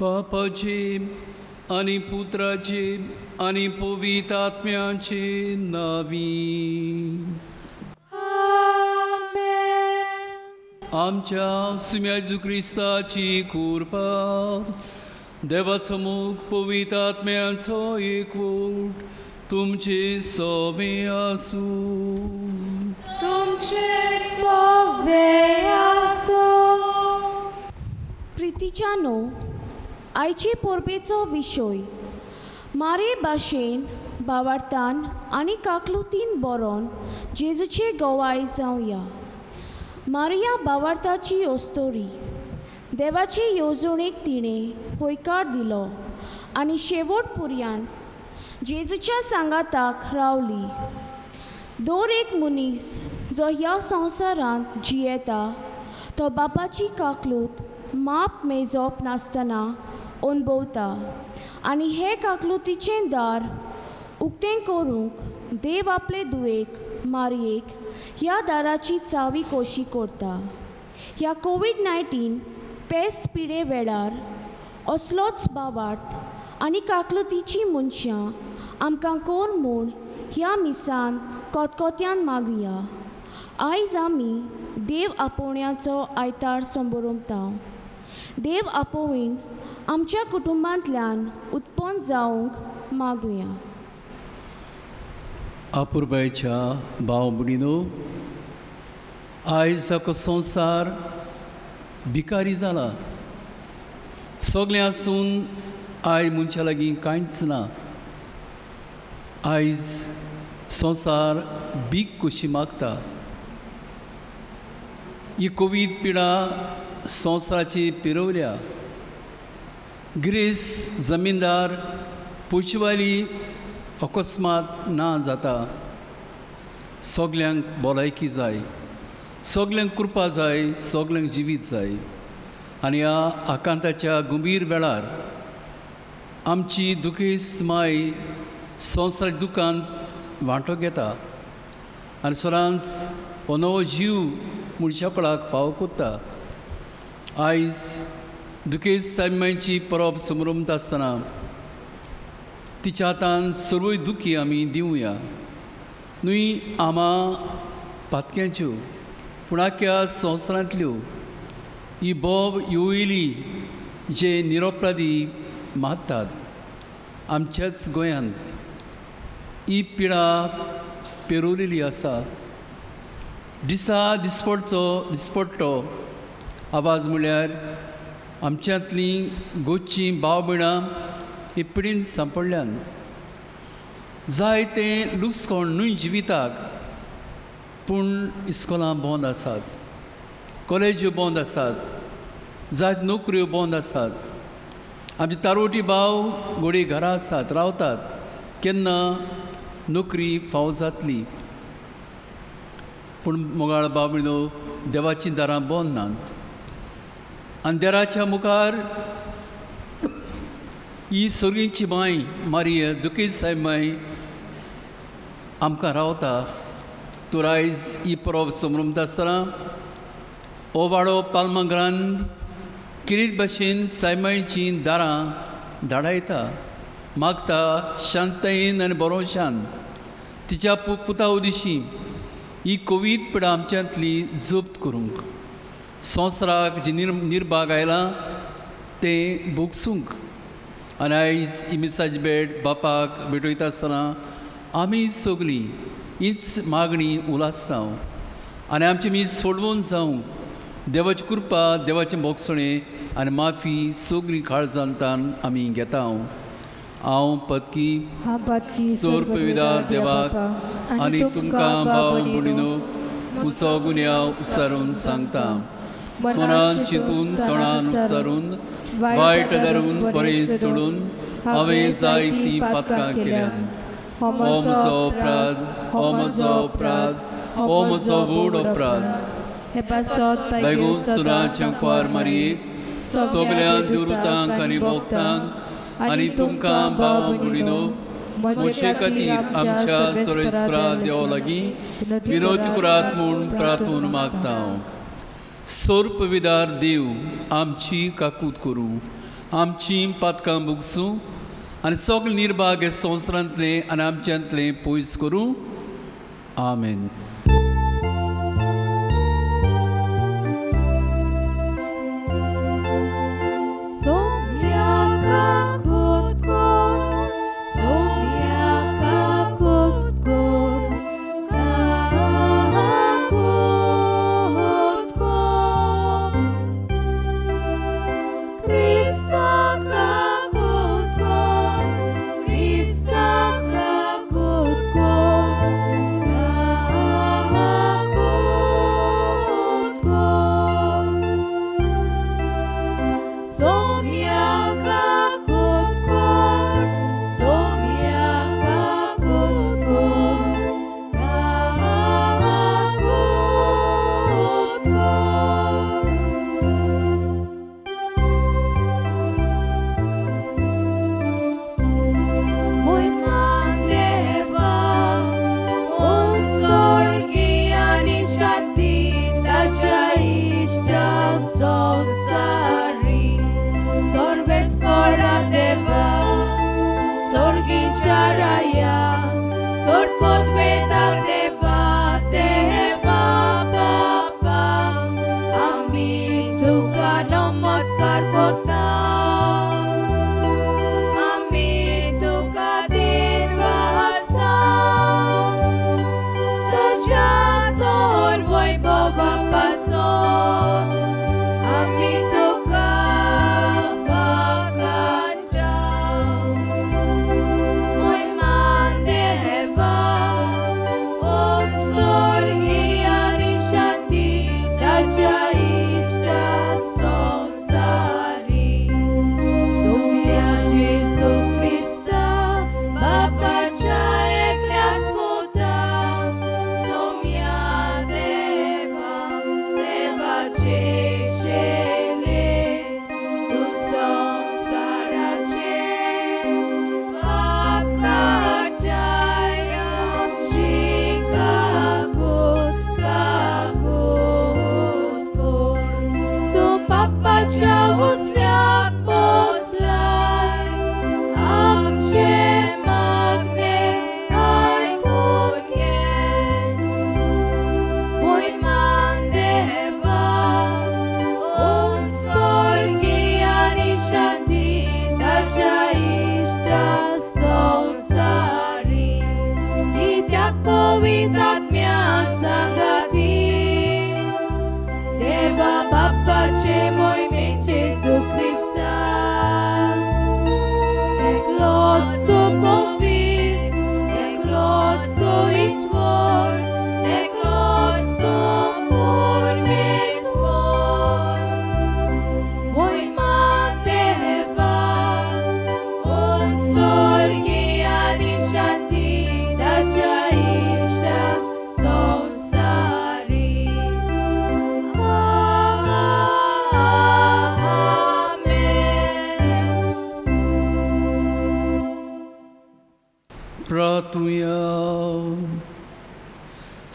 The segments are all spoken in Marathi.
बापाचे आणि पुत्राचे आणि पवित्र आत्म्याचे नावी आमच्या सुम्या जेजू क्रिस्ताची कृपा देवाचो मोग पवित्र आत्म्याचो एकवट तुमचे सवे आसू प्रितीच्यानो आयचे पोरबेचो विशय मारे भाशेन भावार्थान आनी काकलुतीन बरोवन जेजूचे गोवाय जावया। मारिया भावार्थाची ओस्तोरी देवाचे येवजणेक तिणें होयकार दिलो आनी शेवट पर्यान जेजूच्या सांगाताक रावली। दर एक मनीस जो ह्या संवसारांत जियेता तो बापाची काकलूत माप मेजप नासतना अणभवता आनी हे काकलुतीचें दार उक्तें करूंक देव आपले दुयेक मारयेक ह्या दाराची चावी कोशी करता। ह्या कोविड-19 पेस्त पिडे वेळार असलोच भावार्थ आनी काकलुतीची मनशां आमकां कोण म्हूण ह्या मिसान कोतकोत्यान मागुया। आयज आमी देव आपोवण्याचो आयतार संबरमता। देव आपोवण आमच्या कुटुंबांतल्यान उत्पन्न जावंक मागुया। अपुर्बायच्या भाव भयणीनो, आयज आखो संवसार भिकारी जाला। सगलें आसून आयज मनशा लागीं कांयच ना। आयज संवसार भीक कशी मागता। ही कोवीड पिडा संवसाराची पिरवल्या। ग्रीस जमीनदार पुंचवाली अकस्मात ना जाता। सगल्यांक भलायकी जाय, सगल्यांक कृपा जाय, सगल्यांक जिवीत जाय। आनी ह्या आकांताच्या गंभीर वेळार आमची दुखेस्त माय संवसारीक दुखांत वांटो घेता आनी सदांच हो नवो जीव मनशाकळाक फावो कोत्ता। आयज दुखेस्त सायमांची परब समरमत आसतना तिच्या हातान सर्व दुखी आमी दिवया। न्हय आमा पातक्यांच्यो पूण आख्या संवसारांतल्यो ही बोब येवयली जे निरोपराधी मारतात। आमच्याच गोंयांत ही पिडा पेरवलेली आसा। दिसा दिसपडटो आवाज म्हळ्यार आमच्यांतलीं गोंयचीं भाव भयणां हे पिडीन सांपडल्यान। जायते लुसकोण न्हय जिविताक पूण इस्कोलां बंद आसात, कॉलेज्यो बंद आसात, जायत नोकऱ्यो बंद आसात। आमचे तारोटी भाव घोडी घरा आसात, रावतात, केन्ना नोकरी फावो जातली। पूण मोगाळ भाव भयणो, देवाचीं दारां बंद नात। अंधेराच्या मुखार ही सोर्गीची माय मारिया दुखेस्त सायमाय आमकां रावता। तर आयज ही परब समरमत आसतना हो वाडो पालमांगरांत किरीट भाशेन सायमायचीं दारां धाडायता मागता शांततेन आनी बरोशान तिच्या पुता उदिशी ही कोवीद पिडा आमच्यांतली जप्त करूंक संवसाराक जी निर्भाग आयलां तें भोगसूंक आनी आयज ही मिसाची भेट बापाक भेटयता आसतना आमी सगळीं हीच मागणी उलासता आनी आमचे मीस सोडवून जावं देवाची कृपा देवाचें मोगसणें आनी माफी सगळीं काळजांतान आमी घेता हांव पत्की सोरपविदार देवाक आनी तुमकां भाव भयणीनो उसो गुन्यांव उच्चारून सांगता मनान चिंतून तोंडान उच्चारून वायट धरून बरें सोडून हांवें जायतीं पातकां केल्यात हो म्हजो अपराध हो म्हजो अपराध हो म्हजो व्हड अपराध बेगून सुनाच्या कुंवार मारयेक सगळ्या दुरुतांक आनी भोगतांक आनी तुमकां भाव भयणीनो म्हजे खातीर आमच्या सोरेस्परा देवा लागीं विनोद करात म्हूण प्रार्थून मागता हांव सोरपविदार देव आमची काकूत करूं आमची पातकां भोगसूं आनी सगळे निर्भाग हे संवसारांतलें आनी आमच्यांतलें पयस करूं आमेन.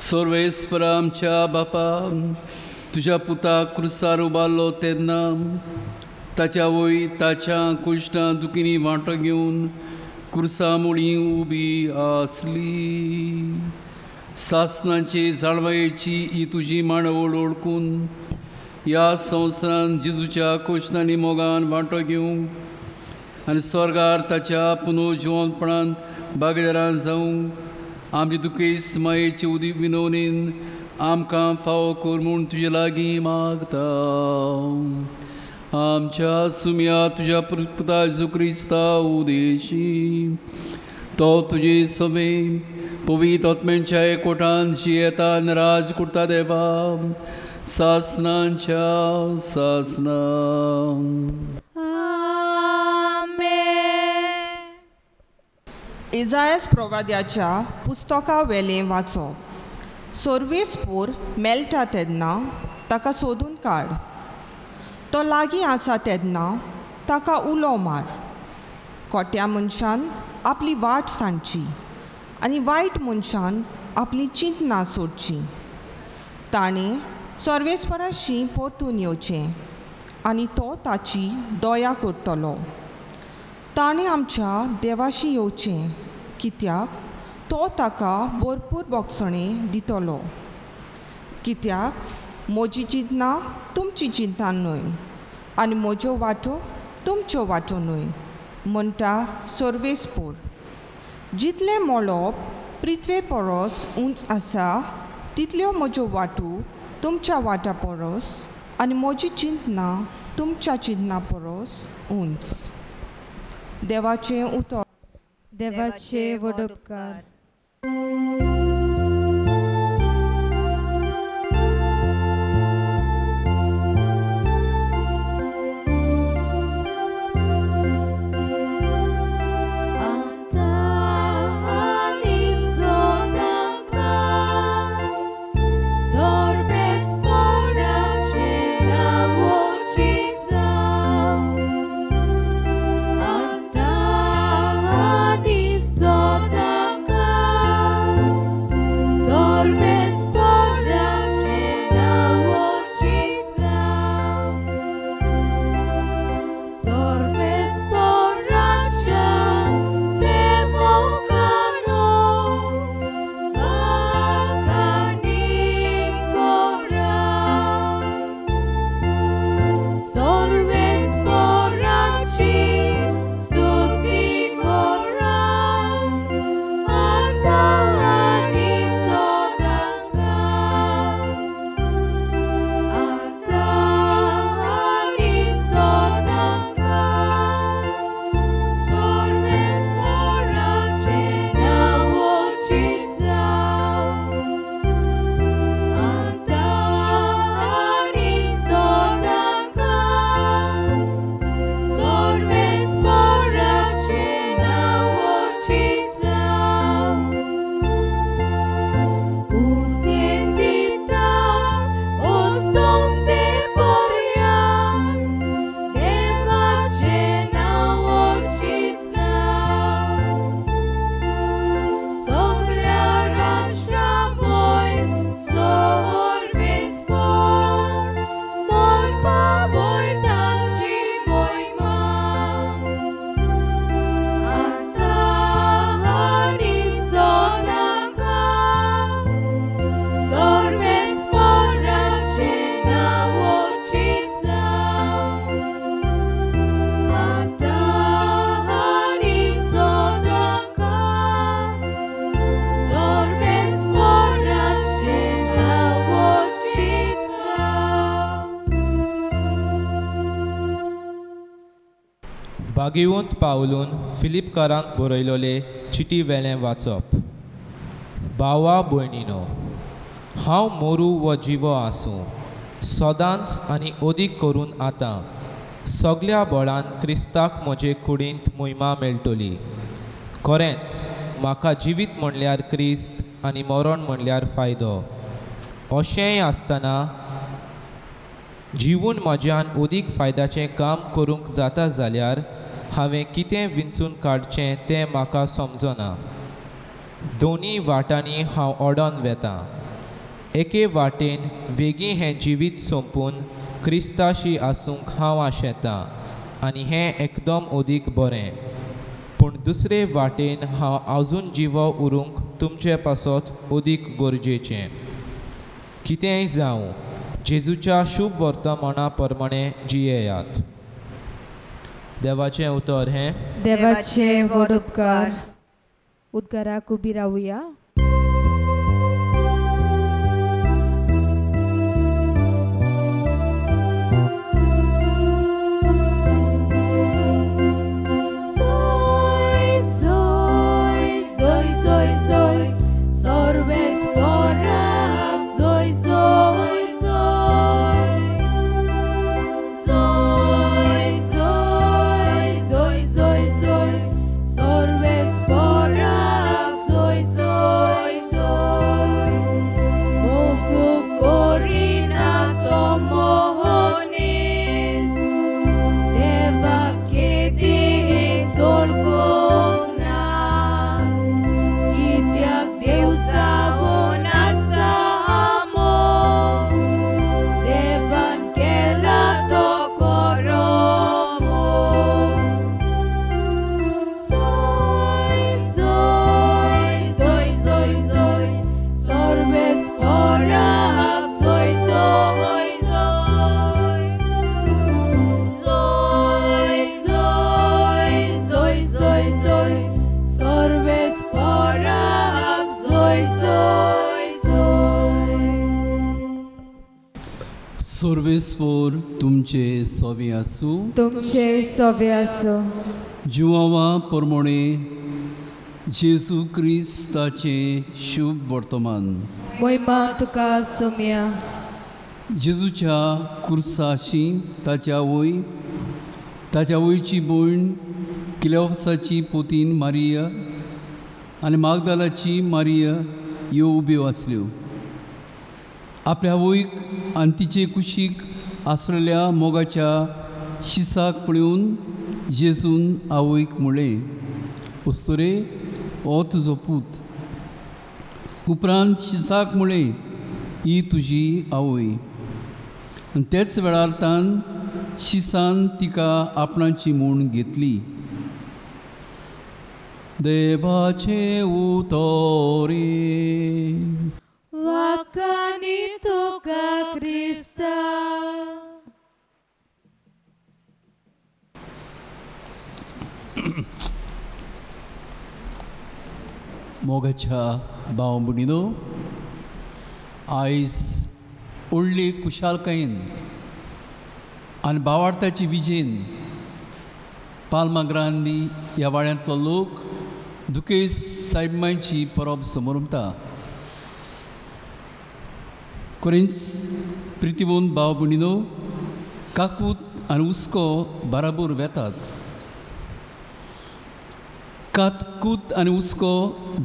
सर्वेस्परा आमच्या बापा तुझ्या पुताक क्रुसार उबारलो तेन्ना ताच्या वय ताच्या कुश्टां दुखींनी वांटो घेवन कुर्सामुळी उबी आसली. सासनाचे जाळवायेची ही तुजी मांडवळ ओळखून ह्या संवसारान जेजूच्या कोशनांनी मोगान वांटो घेवंक आनी स्वर्गार ताच्या पुनर्जिवंतपणान भागीदारान जावंक आमचे दुखेस्त मायेचे उदी विनवणेन आमकां फावो कर म्हूण तुजे लागीं मागता. आमच्या सुम्या तुज्या पुता जेजू क्रिस्ता उदेशी तो तुजे सवे पवित्र आत्म्यांच्या एकवटान जियेता आनी राज करता देवा सासनांच्या सासना. इजायास प्रवाद्याच्या पुस्तका वेलें वाचप. सोर्वेस्पोर मेळटा तेन्ना ताका सोदून काड. तो लागीं आसा तेन्ना ताका उलो मार. खोट्या मनशान आपली वाट सांडची आनी वायट मनशान आपली चिंतना सोडची. ताणें सोर्वेस्पराशी परतून येवचें आनी तो ताची दया करतलो. ताणें आमच्या देवाशी येवचें कित्याक तो ताका भरपूर बोगसणें दितलो. कित्याक म्हजी चिंतना तुमची चिंता न्हय आनी म्हज्यो वाटो तुमच्यो वाटो न्हय म्हणटा सोर्वेस्पोर. जितलें मोळप पृथ्वे परस उंच आसा तितल्यो म्हज्यो वाटो तुमच्या वाटा परस आनी म्हजी चिंतना तुमच्या चिंतना परस उंच. देवाचें उतर. देवाचे वडोपकार. भागिवंत पावलून फिलिपकारांक बरयलोले चिटी वेलें वाचप. भावा भयणीनो, हांव मोरू वो जिवो आसूं सदांच आनी अदीक करून आतां सगळ्या बळान क्रिस्ताक म्हजे कुडींत मोहिमा मेळटली. खरेंच म्हाका जिवीत म्हणल्यार क्रिस्त आनी मरण म्हणल्यार फायदो. अशेंय आसतना जिवून म्हज्यान अदीक फायद्याचें काम करूंक जाता जाल्यार हांवें कितें विंचून काडचें तें म्हाका समजना. दोनी वाटांनी हांव ओडोन वेतां. एके वाटेन वेगीं हें जिवीत सोंपून क्रिस्ताशी आसूंक हांव आशेतां आनी हें एकदम अदीक बरें. पूण पूण दुसरे वाटेन हांव आजून जिवो उरूंक तुमचे पासत अदीक गरजेचें. कितेंय जावं जेजूच्या शुभ वर्तमाना प्रमाणे जियेयात. देवाचें उतर हें देवाचे व्हड उपकार. उद्गाराक उबी रावुया. सर्वेस्वर तुमचे सोवे आसूं. तुमचे सोवे आसूं. जिवावा प्रमाणे जेजू क्रिस्ताचे शुभ वर्तमान. महिमा तुका सोम्या. जेजूच्या कुर्साची ताच्या वयची भयण क्लेओफासाची पोतीन मारिया आनी मागदालाची मारिया ह्यो उब्यो आसल्यो. आपल्या वयक आनी तिचे कुशीक आसलेल्या मोगाच्या शिसाक पळोवन जेजून आवयक म्हणलें, उस्तोरे हो तुजो पूत. उपरांत शिसाक म्हणलें, ही तुजी आवय. आनी तेच वेळार तान शिसान तिका आपणाची म्हूण घेतली. देवाचे उतोरे. वाकानी तुका क्रिस्ता. मोगाच्या भाव भयणीनो, आयज व्हडले कुशालकायेन आनी भावार्थाची विजेन पाल्माग्रांदी ह्या वाड्यांतलो लोक दुकेस सायबांची परब समोरता. कोरींच प्रितीवंत भाव भयणीनो, काकूत आनी हुस्को बराबर वेतात. काकूत आनी हुस्को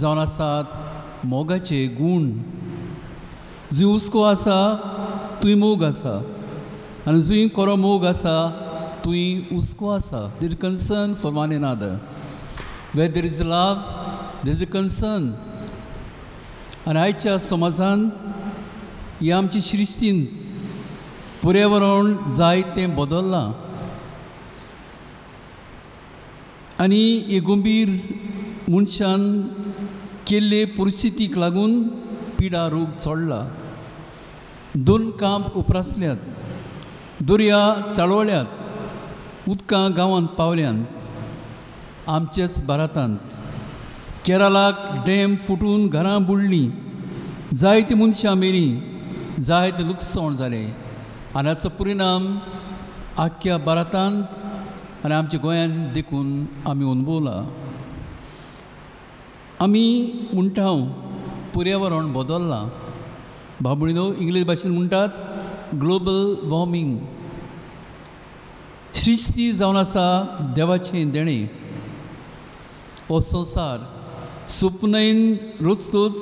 जावन आसात मोगाचे गूण. जंय हुस्को आसा थंय मोग आसा आनी जंय खरो मोग आसा थंय हुस्को आसा. There is concern for one another. Where there is love there is a concern. आनी आयच्या समाजान ह्या आमची श्रिस्तीन पर्यावरण जायतें बदल्लां आनी हे गंभीर मनशान केल्ले परिस्थितीक लागून पिडा रोग चडला. 2 कांप उपरासल्यात. दर्या चाळवल्यात. उदकां गांवांत पावल्यांत. आमचेच भारतांत केरळाक डॅम फुटून घरां बुडलीं. जायतीं मनशां मेलीं. जायतें लुकसाण जालें. आनी हाचो परिणाम आख्ख्या भारतांत आनी आमच्या गोंयांत देखून आमी अनुभवला. आमी म्हणटा पर्यावरण बदल्लां. भाव भयणीनो, इंग्लीश भाशेन म्हणटात ग्लोबल वॉर्मिंग. श्रिस्ती जावन आसा देवाचें देणें. हो संवसार सुपनयन रोचतोच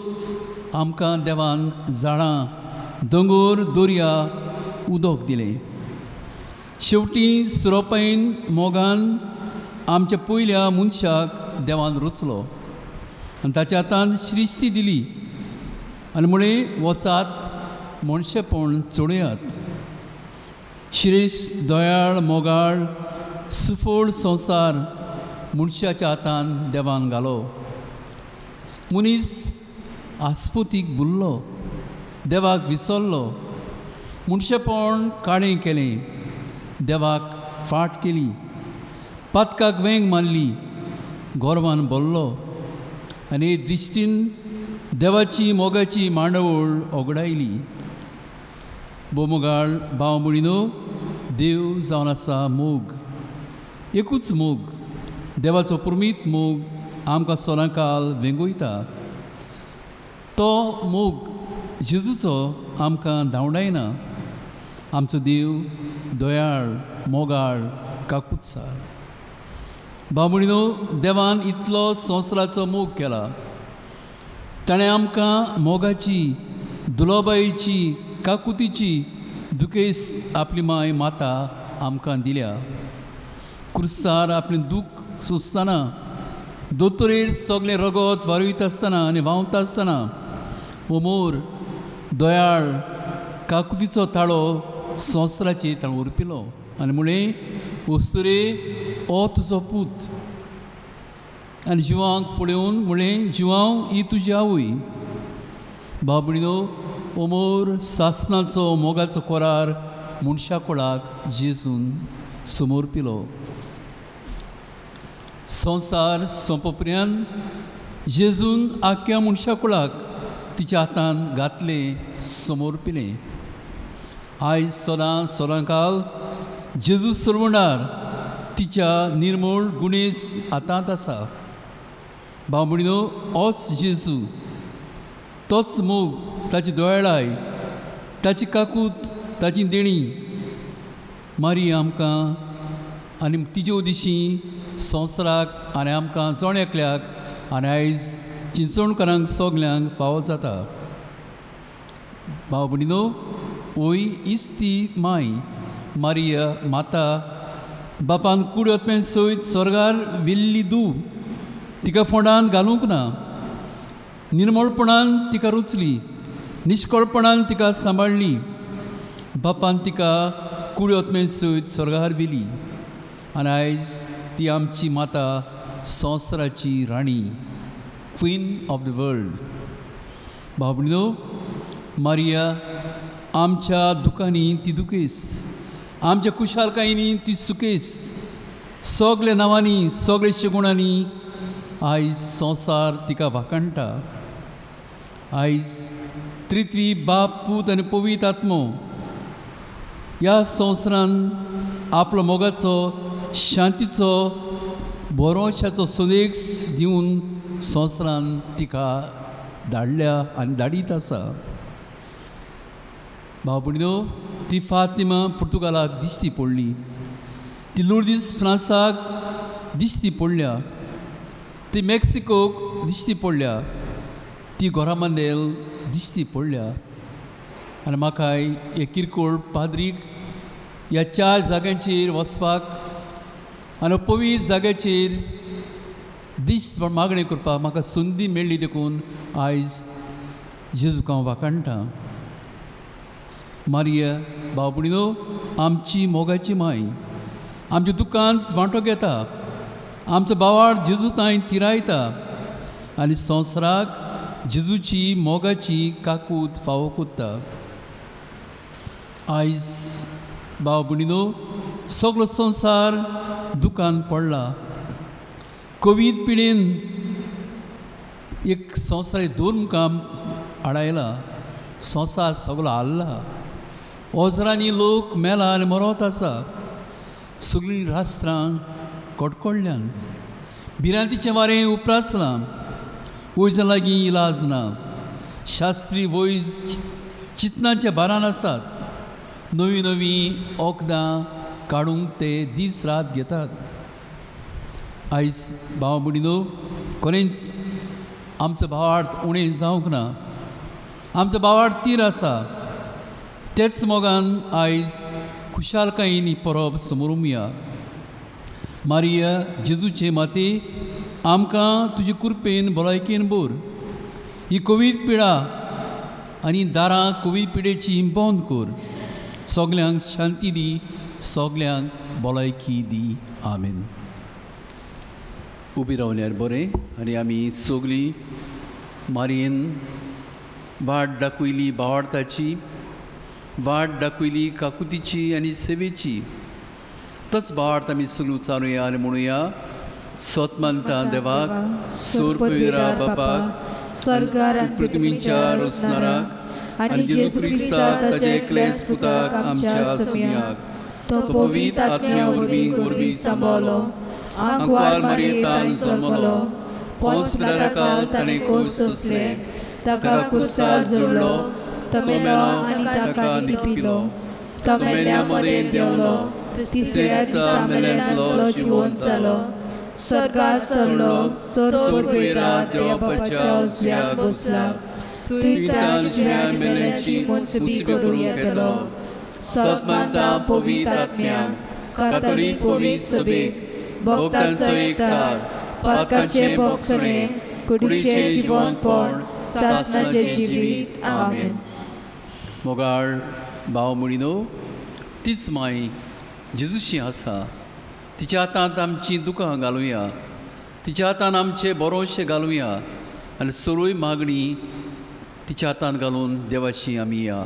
आमकां देवान झाडां, दोंगर, दर्या, उदक दिलें. शेवटी सुरोपायन मोगान आमच्या पयल्या मनशाक देवान रचलो आनी ताच्या हातान श्रिस्ती दिली आनी म्हळें वचात मणशेपण चोडयात. श्रेश्ठ, दयाळ, मोगाळ, सुफोड संवसार मनशाच्या हातान देवान घालो. मनीस आस्पुतीक भुल्लो, देवाक विसरलो. मनशेपण काळें केलें, देवाक फाट केली. पातकाक वेंग मारली, गोरवान बोल्लो. आनी हे दृश्टीन देवाची मोगाची मांडावळ ओगडायली. बोमोगाळ भाव भयणीनो, देव जावन आसा मोग, एकूच मोग. देवाचो पुर्मीत मोग आमकां सोलांकाल वेंगोयता. तो मोग जेजूचो आमकां धांवडायना. आमचो देव दयाळ, मोगाळ, काकुत्सार. भाव भयणीनो, देवान इतलो संवसाराचो मोग केला. ताणें आमकां मोगाची, दुलोबायेची, काकुतीची दुखेस आपली माय माता आमकां दिल्या. क्रुसार आपलें दूख सोंसतना, दोतोरेर सगलें रगत वारयता आसतना आनी व्हांवता आसतना मोर दयाळ काकुतीचो ताळो संवसाराचेर ताणें उरपिलो. आनी म्हळें, वस्तुरे हो तुजो पूत. आनी जिवांक पळोवन म्हळें, जिवांव ही तुजी आवय. भाव भयणीनो, मोर सासणाचो मोगाचो कोरार मनशा कुळाक जेजून समोर पिलो. संवसार सोंपोपर्यंत जेजून आख्या मनशा कुळाक तिच्या हातान घातलें, समोर पिलें. आयज सोलांकाल जेजू सर्वणार तिच्या निर्मळ गुणेस हातांत आसा. भाव भयणीनो, होच जेजू, तोच मोग, ताची दोळाय, ताची काकूत, ताची देणी मारी आमकां आनी तिजे उदिशी संवसाराक आनी आमकां जोण एकल्याक आनी आयज चिंचोणकारांक सगल्यांक फावो जाता. भाव भयणीनो, ओय इस्ती माय मारिया माता बापान कुडोतमेन सयत स्वर्गार विल्ली दूं तिका फोंडान घालूंक ना. निर्मळपणान तिका रुचली, निश्कळपणान तिका सांबाळली. बापान तिका कुडोतमेन सयत स्वर्गार व्हेली. आनी आयज ती आमची माता, संवसाराची राणी, क्वीन ऑफ द वर्ल्ड. भाव भयणीनो, मारिया आमच्या दुखांनी ती दुखेस, आमच्या कुशालकायेनी ती सुखेस. सगल्या नांवांनी, सगल्या शेगुणांनी आयज संवसार तिका वाखाणटा. आयज त्रित्वी बाप, पूत आनी पवित्र आत्मो ह्या संवसारान आपलो मोगाचो, शांतीचो, बरोशाचो सुदेग दिवन संवसारान तिका धाडल्या आनी धाडीत आसा. भाव भयणीनो, ती फातिमा पुर्तुगालाक दिश्टी पडली. ती लुर्दीस फ्रांसाक दिश्टी पडल्या. ती मेक्सिकोक दिश्टी पडल्या. ती गोरामांदेल दिश्टी पडल्या. आनी म्हाकाय हे किरकोळ पाद्रीक ह्या 4 जाग्यांचेर वचपाक आनी पवित्र जाग्याचेर दिश्ट मागणी करपाक म्हाका संदी मेळ्ळी. देखून आयज जेजूक हांव वाखाणटा. मारिया, भाव भयणीनो, आमची मोगाची माय, आमच्या दुखांत वांटो घेता, आमचो भावाड जेजू तांय तिरायता आनी संवसाराक जेजूची मोगाची काकूत फावो कोत्ता. आयज भाव भयणीनो, सगळो संवसार दुखान पडला. कोवीड पिडेन एक संवसार दोन मुखां आडायला. संवसार सगळो हाल्ला. ओजरांनी लोक मेला आनी मरोत आसा. सगळीं राष्ट्रां कडकडल्यान. भिरांतीचें वारें उपरासलां. वैजा लागीं इलाज ना. शास्त्री वैज चिंतनाच्या भारान आसात. नवीं नवीं वखदां काडूंक ते दीस रात घेतात. आयज भाव भयणीनो, खरेंच आमचो भावार्थ उणें जावंक ना. आमचो भावार्थ तीर आसा. तेच मोगान आयज खुशालकायेनी परब समोरुया. मारिया, जेजूचे माते, आमकां तुजे कृपेन भलायकेन भर. ही कोवीड पिडा आनी दारां कोवीड पिडेची बंद कर. सगल्यांक शांती दी, सगल्यांक भलायकी दी. आमेन. उबी रावल्यार बरें आनी आमी सगळीं मारयेन वाट दाखयली भावार्थाची, वाट दाखयली काकुतीची आनी सेवेची. तोच भावार्थ आमी सगळीं चालुया आनी म्हणुया. सोतमंता देवाक, सोरपविरा बापाक, स्वर्गार आनी पृथ्वीच्या रोसनाराक आनी जेजू क्रिस्ताक ताचे एकलेच पुताक आमच्या सुम्याक तो पवित्र आत्म्या वरवीं सांबाळलो, आंकवार मारयेंतान जल्मलो, पोंस पिलाताकाल ताणें कोस सोंसले, ताका क्रुसार जोडलो, तो मेलो आनी ताका लिपिलो, तो मेल्या मरेन देंवलो, तिसऱ्या दिसा मेल्यांतलो जिवंत जालो, स्वर्गार चडलो, सोरपविरा देवा बापाच्या उजव्याक बसला, तुयें जिव्या मेल्यांची मोनसुबी करूं येतलो. सतमंता पवित्र आत्म्याक, कातोलीक पवित्र सभेक, भक्तांचो एकठार, पातकांचे भोगसणे, कुडीचें जिवंतपण, सासणाचें जिवीत. आमेन. मोगाळ भाव मुळिनो, तीच माय जेजूशी आसा. तिच्या हातांत आमची दुकां घालुया, तिच्या हातांत आमचें बरोवशें घालुया आनी सगळी मागणी तिच्या हातांत घालून देवाची आमी या.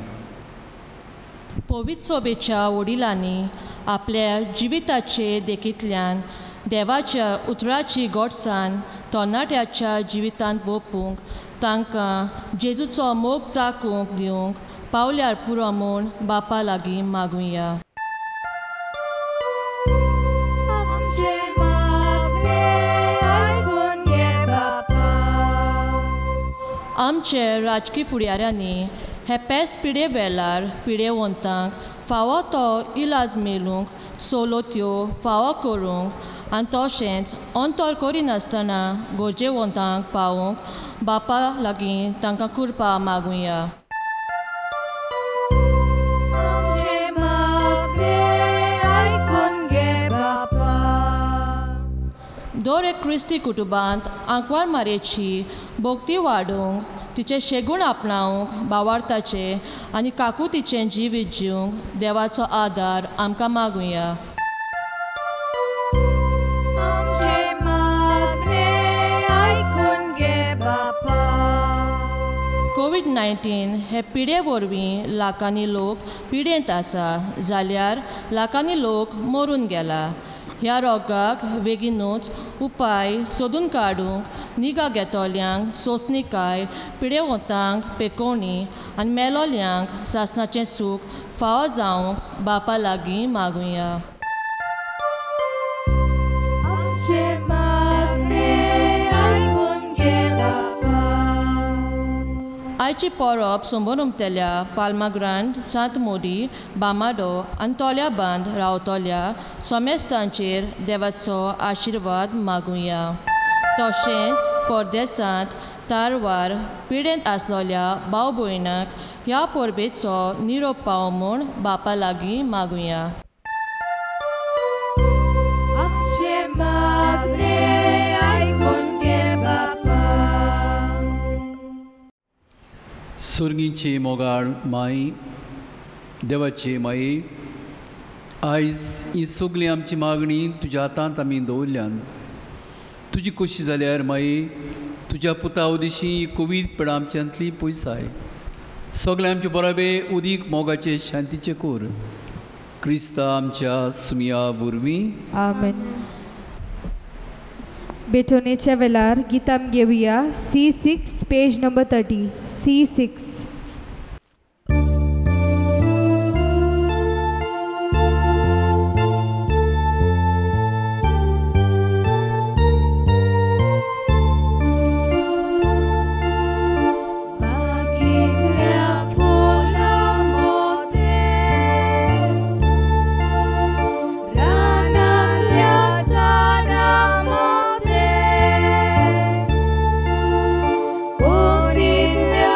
पवित्र सोबेच्या वडिलांनी आपल्या जिविताचे देखींतल्यान देवाच्या उतराची गोडसाण तरणाट्याच्या जिवितांत वोपूंक तांकां जेजूचो मोग चाकूंक दिवंक पावल्यार पुरो म्हूण बापा लागीं मागुया. आमचे राजकीय फुडाऱ्यांनी हे पेस पिडे वेळार पिडेवंतांक फावो तो इलाज मेळूंक सोलोत्यो फावो करूंक आनी तशेंच अंतर करिनासतना गरजेवंतांक पावोवंक बापा लागीं तांकां कृपा मागुया. दर एक क्रिस्ती कुटुंबांत आंकवार मारयेची भोक्ती वाडोवंक, तिचे शेगूण आपणावंक, भावार्थाचे आनी काकुतीचें जिवीत जिवंक देवाचो आदार आमकां मागुया. कोविड-19 हे पिडे वरवीं लाखांनी लोक पिडेंत आसा जाल्यार लाखांनी लोक मरून गेला. ह्या रोगाक बेगीनूच उपाय सोदून काडूंक निगा घेतोल्यांक सोंसणीकाय, पिडेवंतांक पेकोवणी आनी मेलोल्यांक सासणाचें सूख फावो जावंक बापा लागीं मागुया. आयची परब संबरमतेल्या पाल्माग्रांड, सांत मोदी, बामाडो आनी तोल्या बांद रावतोल्या सोमेस्तांचेर देवाचो आशिर्वाद मागुया. तशेंच परदेसांत तारवार पिडेंत आसलोल्या भाव भयणाक ह्या परबेचो निरोप पाव म्हूण बापा लागीं मागुया. सुर्गीचे मोगाळ माय, देवाचे माये, आयज ही सगळी आमची मागणी तुज्या हातांत आमी दवरल्यान तुजी कशी जाल्यार माये तुज्या पुता उदिशी कोवीड पिडा आमच्यांतली पयसाय. सगळे आमचे बरोबे उदीक मोगाचे शांतीचे कोर. क्रिस्ता आमच्या सुमिया वरवीं. आमेन. बेटोनेच्या वेळार गितां घेवया. C6 page number 30. C6. Bonitlia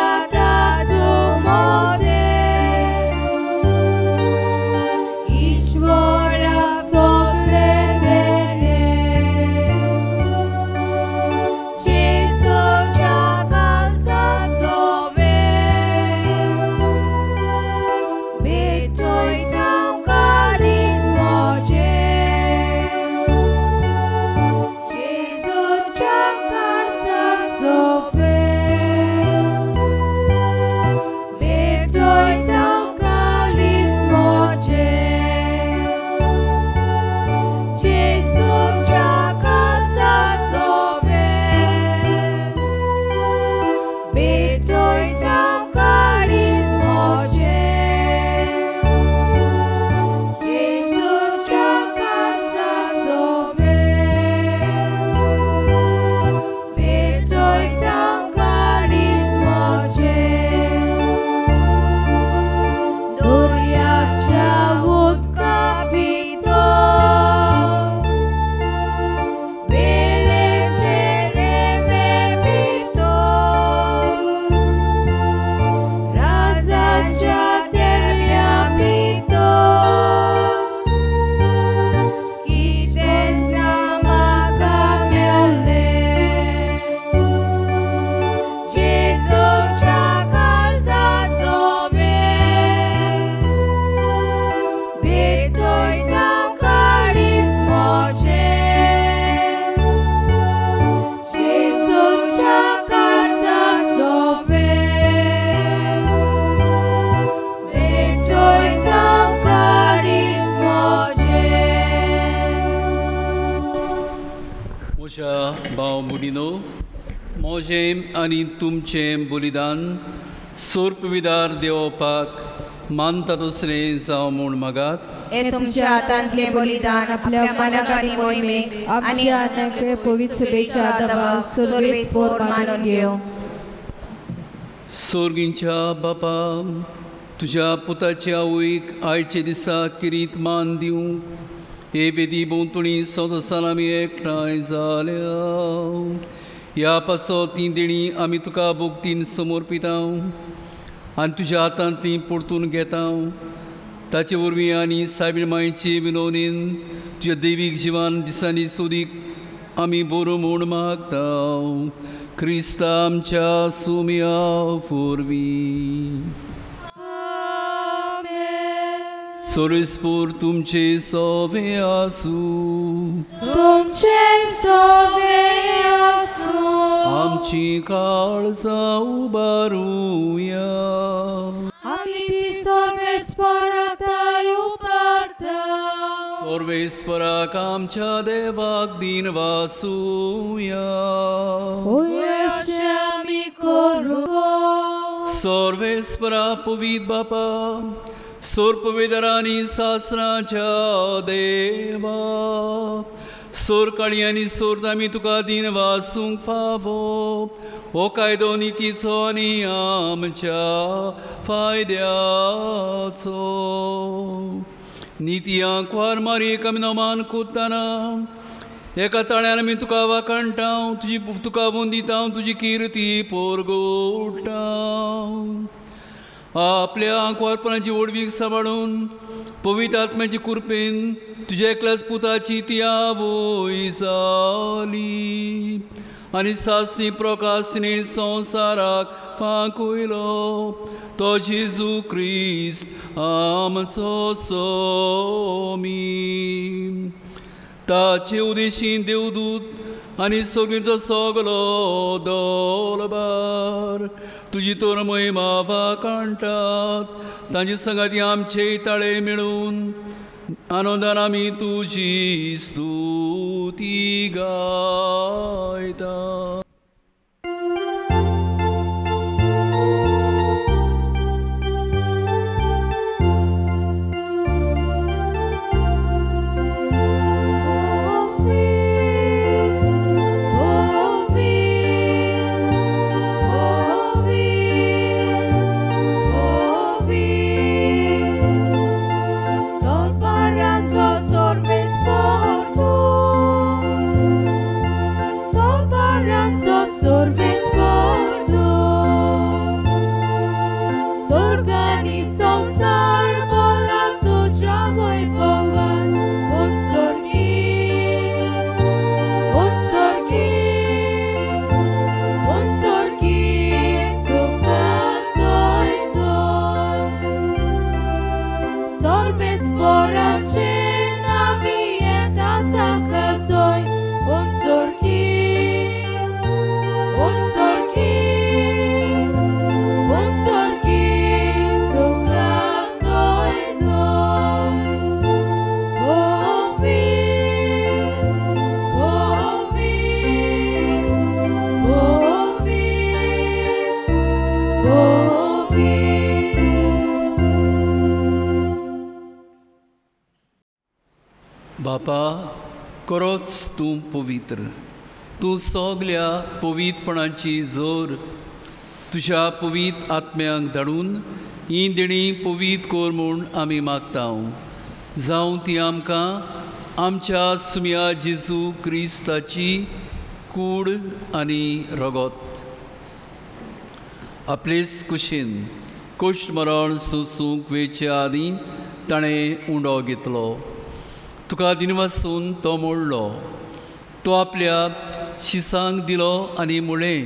म्हजें आनी तुमचें बलिदान सोर्पविदार देवपाक मानता दुसरें जावं म्हूण मागात. हे तुमच्या हातांतले बलिदान आपल्या मनाक आनी मोहिमेक आनी आनंद पवित्र सभेच्या दबाव सर्वेस्पोर मानून घेव. सोर्गींच्या बापा, तुज्या पुताच्या आवयक आयचे दिसा किरीत मान दिवंक हे वेदी भोंवतणी सदोसाल आमी एकठांय जाल्या. ह्या पासो ती देणी आमी तुका भोगतीन समर्पिता आनी तुज्या हातांतली परतून घेता. ताचे वरवीं आनी साबीण मायेचे विनोदीन तुज्या दैवीक जिवान दिसांनी सोदीक आमी बरो म्हूण मागता. क्रिस्ता आमच्या सुमया वरवीं. सर्वेस्पोर तुमचे सवे आसूं. तुमचे सवे आसूं. आमची काळजां उबारूया. आमी ती सर्वेस्पराताय उबारता. सर्वेस्पराक आमच्या देवाक दिन वासूया. अशें आमी करूं. सर्वेस्परा पवित्र बापा, सोर्पवेदारांनी सासराच्या देवा, सोर काळी आनी सोर्त आमी तुका दिन वासूंक फावो. हो कायदो नितीचो आनी आमच्या फायद्याचो. नितयांक वार मारीक आमी नोमान कोत्ताना एका ताळ्यान आमी तुका वाकणटा. तुका वंदिता, तुजी किर्ती पोरगोटा. आपल्या वारपणाची ओडवीक सांबाळून पवित्र आत्म्याची कृपेन तुज्या एकल्याच पुताची ती आवय जाली आनी सासणी प्रकाशने संवसाराक पांकयलो. तो जेजू क्रिस्त आमचो सोमी. ताचे उदेशी देवदूत आनी सगळींचो सगलो दोलबार तुजी तोर महिमा वाकाणटात. तांचे संगाती आमचे ताळे मेळून आनंदान आमी तुजी स्तुती गायता. बापा, खरोच तूं पवित्र. तूं सगल्या पवित्रपणाची जोर तुज्या पवित्र आत्म्याक धाडून ही देणी पवित्र कोर म्हूण आमी मागता. जावं ती आमकां आमच्या सुम्या जेजू क्रिस्ताची कूड आनी रगत. आपलेच कुशीन कश्ट मरण सोसूंक वेचे आदीं ताणें उंडो घेतलो. तुका दिनवासून तो मोडलो. तो आपल्या शिसांक दिलो आनी म्हळें,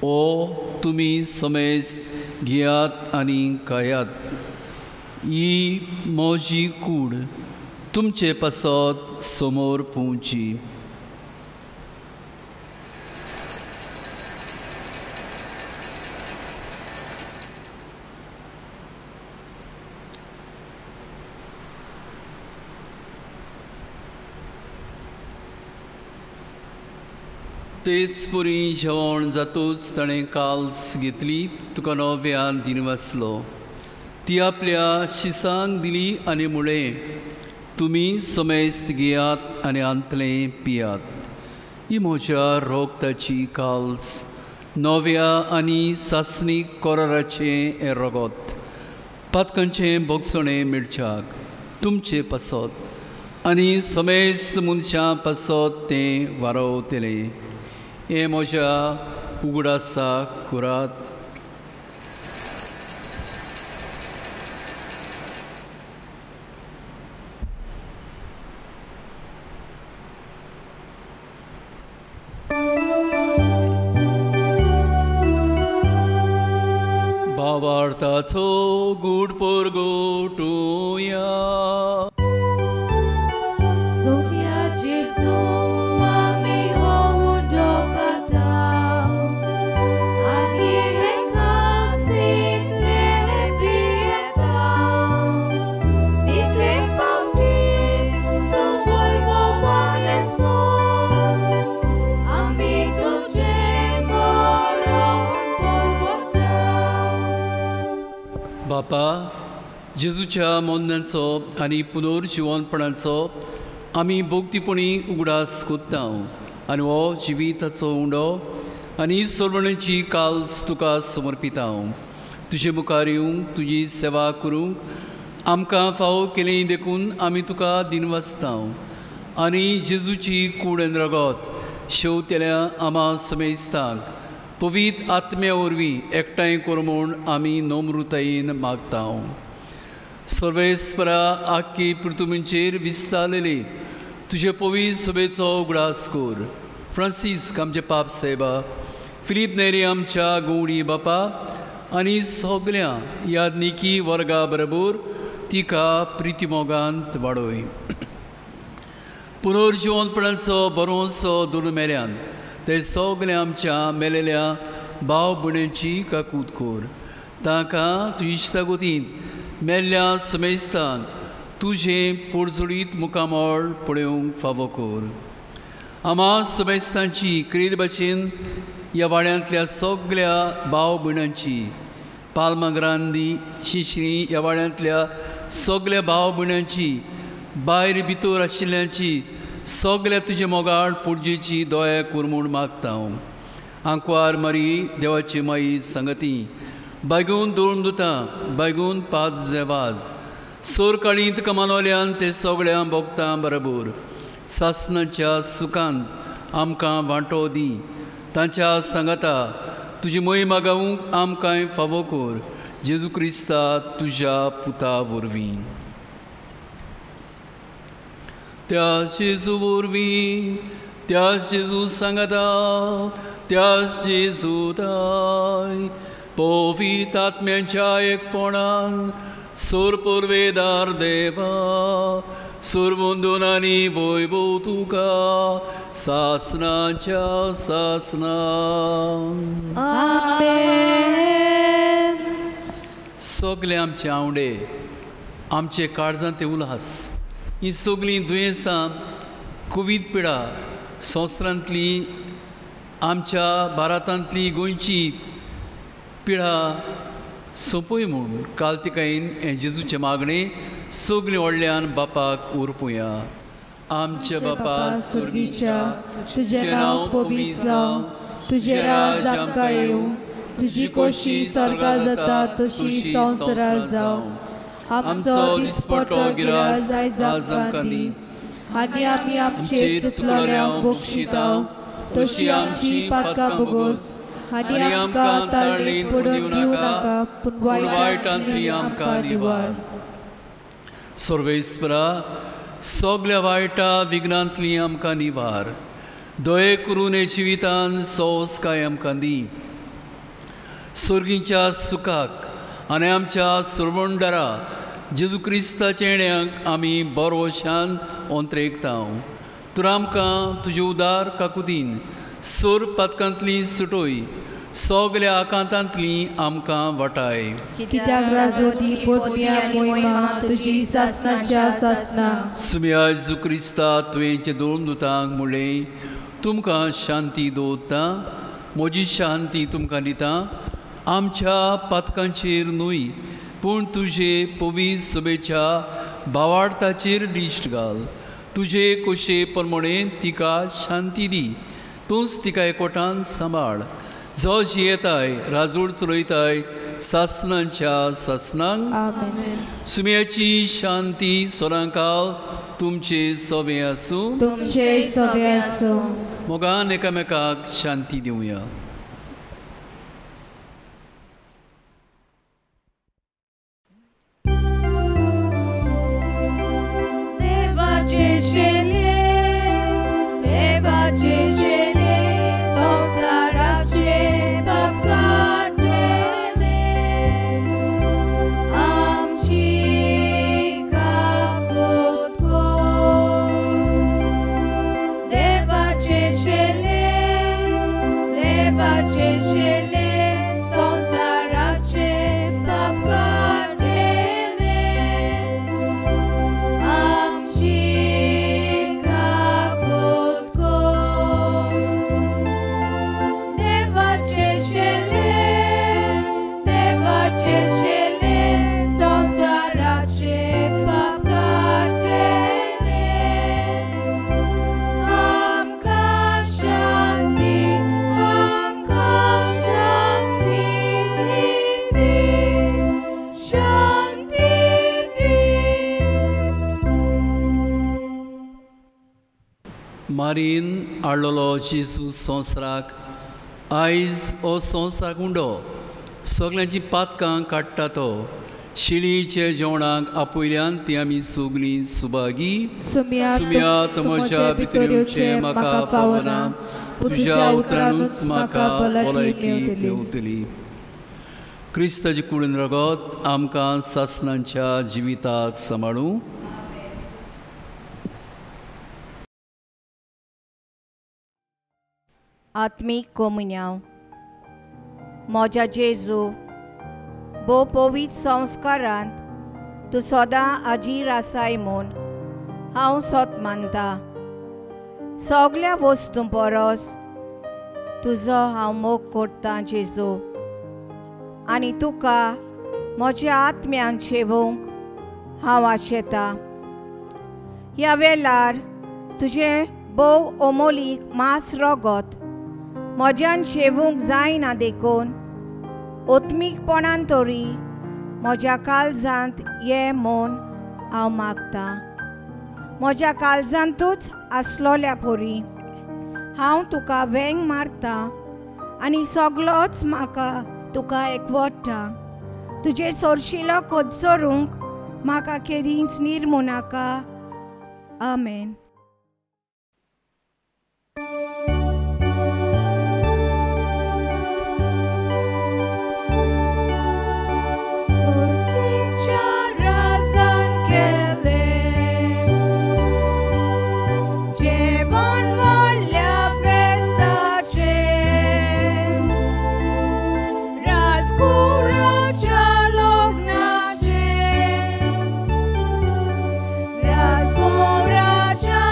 ओ तुमी समेस्त घेयात आनी खायात. ही म्हजी कूड तुमचे पासत समोर पोवची. तेच पुरी जेवण जातूच ताणें काल्स घेतली तुका नव्यान दिन वाचलो ती आपल्या शिसांक दिली आनी म्हळें तुमी समेस्त घेयात आनी आंतलें पियात ही म्हज्या रोगताची काल्स नव्या आनी सासणीक कोराराचें हें रगत पातकांचें बोगसणें मिरच्याक तुमचें पासत आनी समेस्त मनशां पासत तें वारवतलें हें म्हज्या उगडासाक कुरात भावार्थाचो गूढ पोरगोटुया बापा जेजूच्या मोन्नांचो आनी पुनर्जिवनपणाचो आमी भोगतीपणी उगडास कोत्ता आनी हो जिविताचो उंडो आनी सोडवण्याची काल्स तुका समर्पिता तुजे मुखार येवंक तुजी सेवा करूंक आमकां फावो केलें देखून आमी तुका दिनवासता आनी जेजूची कूड आनी रगत शेवतेल्या आमा समेस्तांक पवित्र आत्म्या वरवीं एकठांय कर म्हूण आमी नम्रतायेन मागता सर्वेस्परा आख्खी पृथ्वीचेर विस्तारलेली तुजे पवित्र सभेचो उगडास कर फ्रांसीस आमचे पाप साहेबा फिलीप नेरी आमच्या गवडी बापा आनी सगळ्या यादनिकी वर्गा बरोबर तिका प्रितीमोगांत वाडय पुनर्जिवनपणाचो बरोसो दोन मेल्यान ते सगळे आमच्या मेलेल्या भाव भयणींची काकूत कर ताका तूं इश्टागोतींत मेल्ल्या समेस्तांक तुजें पोरजोडीत मुखामळ पळोवंक फावो कर आमा समेस्तांची क्रीद भाशेन ह्या वाड्यांतल्या सगळ्या भाव भयणांची पालमाग्रांदी शिश्री ह्या वाड्यांतल्या सगळ्या भाव भयणांची भायर भितर आशिल्ल्यांची सगळ्या तुजे मोगाळ पुडजेची दोया कर म्हूण मागता आंकवार मारी देवाची माई संगती बायगून दोन दुतां बायगून पांच जेवाज सोर काळींत कमानवल्यान ते सगळ्या भोगतां बरोबर सासणाच्या सुखांत आमकां वांटो दी तांच्या सांगाता तुजी मोही मागावूंक आमकां फावो कर जेजू क्रिस्ता तुज्या पुता वरवीं त्या जेजू वरवीं त्या जेजू सांगाता त्या जेजू दाय पवित्र आत्म्याच्या एकपणान सोर पोरवेदार देवा सोर वंदनांनी वैभव तुका सासनाच्या सासना सगळे आमचे आवडे आमचे काळजांत ते उल्हास ही सगळीं दुयेंसां कोवीड पिडा संवसारांतली आमच्या भारतांतली गोंयची पिडा सोंपय म्हूण काल तिकायन हें जेजूचे मागणें सगळीं व्हडल्यान बापाक उरपुया आमच्या बापा सुर्गीच्या तुजें नांव पवित्र जावं तुजें राज आमकां येवं तुजी खोशी स्वर्गा जाता तशी संवसारांत जावं आमचो दिसपट्टो गिरास आयज आमकां दी आनी आमी आमचेर चुकलोल्यांक बक्षिता तशी आमची पातकां बोगोस आनी आमकां ताळणेंत पडूंक दिवं नाका पूण वायटांतली आमकां निवार सर्वेस्परा सगळ्या वायटा विघ्नांतली आमकां निवार दये करून हे जिवितान सोस काय आमकां दी सुर्गीच्या सुखाक आनी आमच्या सुरवंडारा जेजू क्रिस्ताच्या येण्याक आमी बरोशान अंतरेकता तर आमकां तुजे उदार काकुतीन सोर पातकांतली सुटोय सगळ्या आकांतांतली आमकां वटाय कित्याक राजवटी पोतम्या मोहिमा तुजी सासनाच्या सासना सुम्या जेजू क्रिस्ता तुवेंचे दोन दुतांक म्हणलें तुमकां शांती दवरता म्हजी शांती तुमकां दिता आमच्या पातकांचेर न्हय पूण तुजे पवित्र सभेच्या भावार्थाचेर दिश्ट घाल तुजे कुशे प्रमाणे तिका शांती दी तूंच तिका एकवटान सांबाळ जो जियेताय राजूड चलयताय सासनांच्या सासनांक आमेन सुमयाची शांती सोरांकाल तुमचे सवे आसूं तुमचे सवे आसूं मोगान एकामेकाक शांती दिवया मारीन हाडलोलो जेजू संवसाराक आयज हो संवसाराक उंडो सगल्यांची पातकां काडटा तो शिळीचे जेवणाक आपयल्यान ती आमी सगलीं सुभागी सुमयात म्हज्या भितर येवचे म्हाका फावना तुज्या उतरांनूच म्हाका भलायकी मेवतली क्रिस्ताची कुडीन रगत आमकां सासनांच्या जिविताक सांबाळूं आत्मीक कोमुन्याव मोज्या जेजू भोव पवित्र संस्कारांत तूं सदां हाजीर आसाय म्हूण हांव सोत मानता सगल्या वस्तूं परस तुजो हांव मोग करतां जेजू आनी तुका म्हज्या आत्म्यान शेवूंक हांव आशेतां ह्या वेळार तुजें भोव अमोलीक मास रगत म्हज्यान शेवूंक जायना देखून ओत्मीकपणान तरी म्हज्या काळजांत ये म्हूण हांव मागतां म्हज्या काळजांतूच आसलोल्या परी हांव तुका वेंग मारतां आनी सगलोच म्हाका तुका एकवटा तुजे सोरशिलो कोदसोरूंक म्हाका केदींच निर्मू नाका आमेन Razgom raja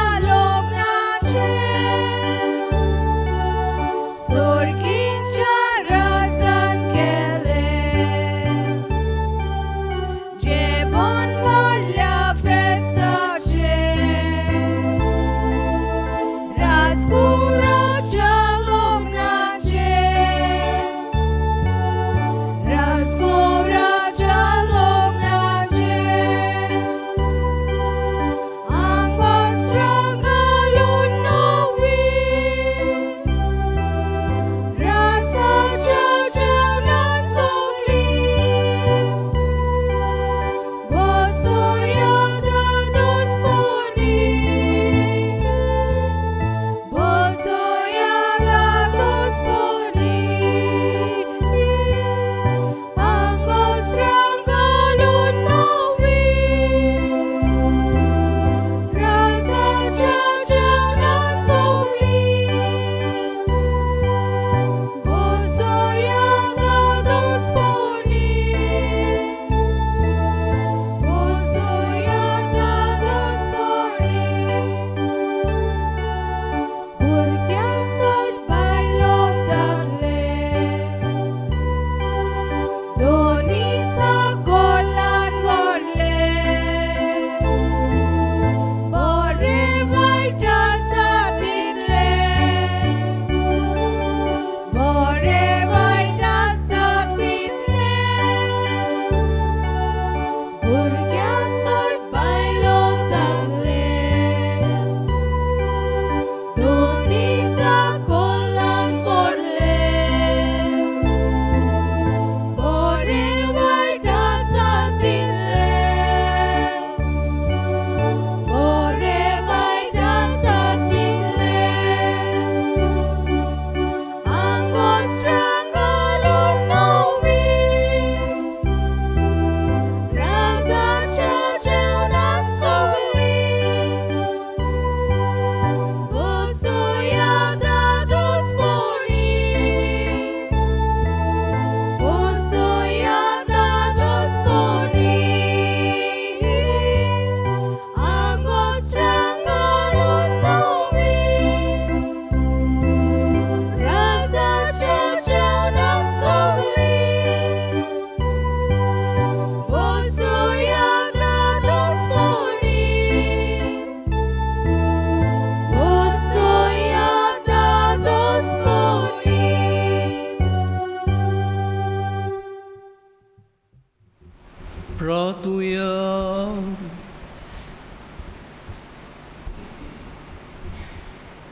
प्रार्थुया.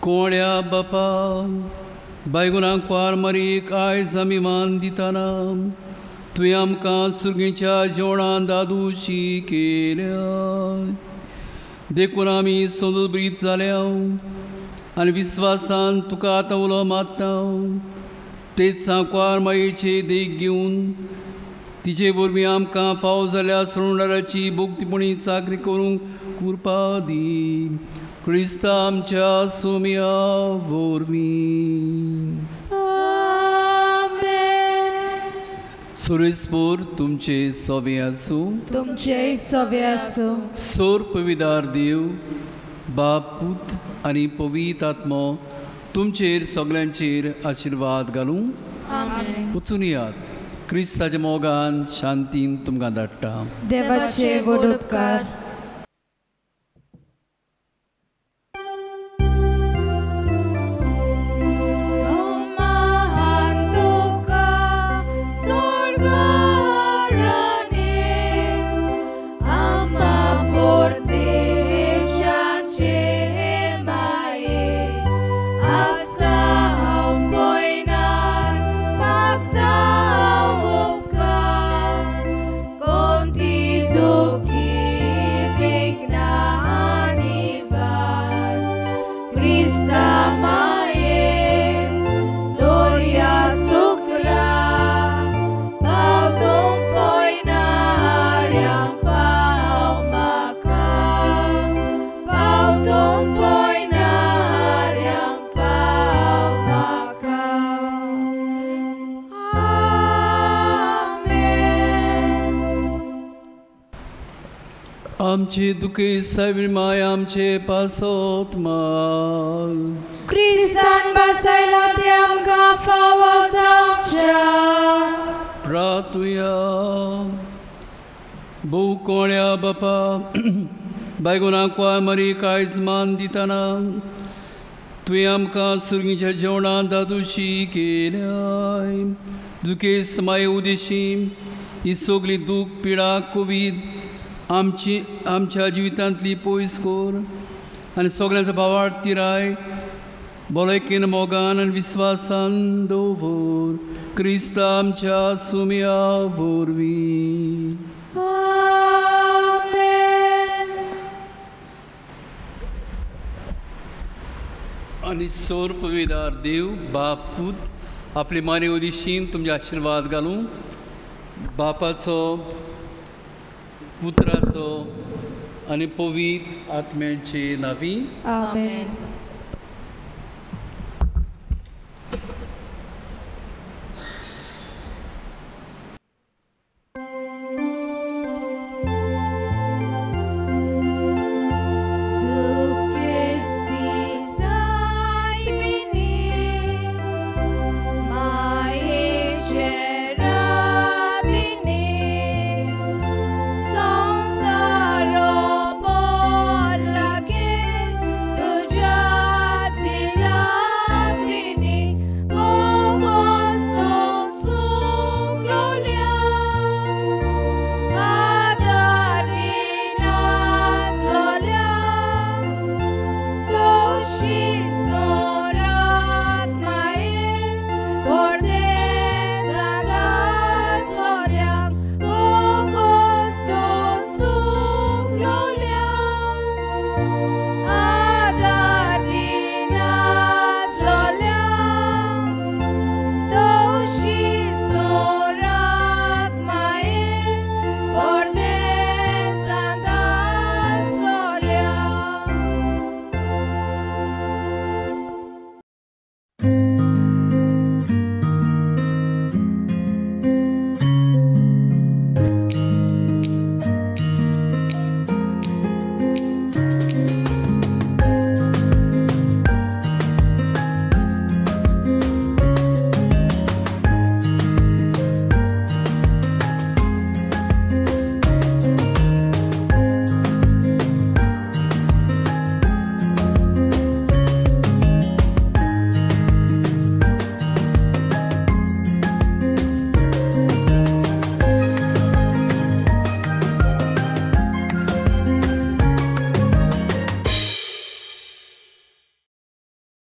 कोण्या बापा बायगुणांक पार मारीक आयज आमी मान दिताना तुवें आमकां सुरगेच्या जेवणान दादूशी केल्या. देखून आमी समृद्धीत जाल्या आनी विस्वासान तुका आतां उलो मारता. तेच सांकवार मायेचे देख घेवन तिचे वरवीं आमकां फाव जाल्या सोडणाराची भोगतीपणी चाकरी करूंक कृपा दी. क्रिस्ता आमच्या सोम्या वरवीं. सुरेस्पोर तुमचे सोबे आसूं. तुमचे सोबे आसूं. सोर पविदार देव बाप पूत आनी पवित्र आत्मो तुमचेर सगळ्यांचेर आशिर्वाद घालूं. वचून यात. क्रिस्ताच्या मोगान शांतीन तुमकां धाडटा. देवाचे व्हड उपकार. आमचे दुखे सविमाय आमचे पासोत माल. क्रिस्तान बसयला ते आमकां फावो जावच्या. प्रार्थुया. भोव कोण्या बापा बायगुणांक मरी कांयच मान दिताना तुवें आमकां सुरगीच्या जेवणान दादूशी केल्या. दुखेस माये उदेशी ही सगळी दूख पिडा कोवीद आमच्या जिवितांतली पयस कोर आनी सगळ्यांचो भावार्थ तिराय भलायकेन मोगान आनी विस्वासान दवर. क्रिस्ता आमच्या सुम्या वरवीं. आनी सोर पविदार देव बाप पूत आपले माने उदिशीन तुमचे आशिर्वाद घालूं. बापाचो पुत्राचो आनी पवित्र आत्म्याचे नांवी. आमेन.